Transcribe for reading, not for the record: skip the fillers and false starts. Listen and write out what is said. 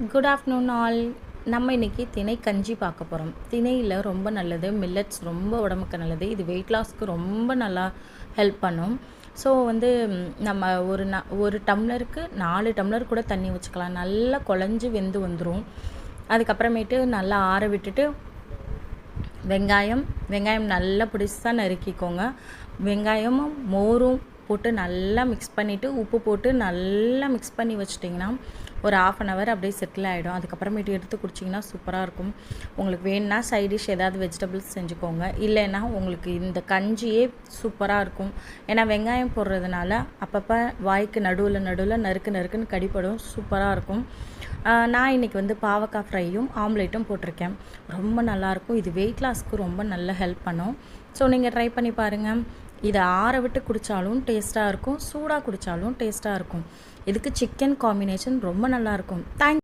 Good afternoon all. நம்ம இன்றைக்கி திணை கஞ்சி பார்க்க போகிறோம். திணையில் ரொம்ப நல்லது, மில்லட்ஸ் ரொம்ப உடம்புக்கு நல்லது. இது வெயிட் லாஸ்க்கு ரொம்ப நல்லா ஹெல்ப் பண்ணும். ஸோ நம்ம ஒரு டம்ளருக்கு 4 டம்ளர் கூட தண்ணி வச்சுக்கலாம். நல்லா குழஞ்சி வெந்து வந்துடும். அதுக்கப்புறமேட்டு நல்லா ஆற விட்டுட்டு வெங்காயம் நல்லா பிடிச்சா நறுக்கிக்கோங்க. வெங்காயமும் மோரும் போட்டு நல்லா மிக்ஸ் பண்ணிவிட்டு உப்பு போட்டு நல்லா மிக்ஸ் பண்ணி வச்சிட்டிங்கன்னா ஒரு 1/2 அன் ஹவர் அப்படியே செட்டில் ஆகிடும். அதுக்கப்புறமேட்டு எடுத்து குடிச்சிங்கன்னா சூப்பராக இருக்கும். உங்களுக்கு வேணுன்னா சைடிஷ் ஏதாவது வெஜிடபிள்ஸ் செஞ்சுக்கோங்க. இல்லைன்னா உங்களுக்கு இந்த கஞ்சியே சூப்பராக இருக்கும். ஏன்னா வெங்காயம் போடுறதுனால அப்பப்போ வாய்க்கு நடுவில் நறுக்குன்னு கடிப்படும். சூப்பராக இருக்கும். நான் இன்றைக்கி பாவக்காய் ஃப்ரையும் ஆம்லேட்டும் போட்டிருக்கேன். ரொம்ப நல்லாயிருக்கும். இது வெயிட் லாஸ்க்கு ரொம்ப நல்ல ஹெல்ப் பண்ணும். ஸோ நீங்கள் ட்ரை பண்ணி பாருங்கள். இதை ஆற விட்டு குடித்தாலும் டேஸ்ட்டாக இருக்கும், சூடாக குடித்தாலும் டேஸ்ட்டாக இருக்கும். இதுக்கு சிக்கன் காம்பினேஷன் ரொம்ப நல்லாயிருக்கும். தேங்க்ஸ்.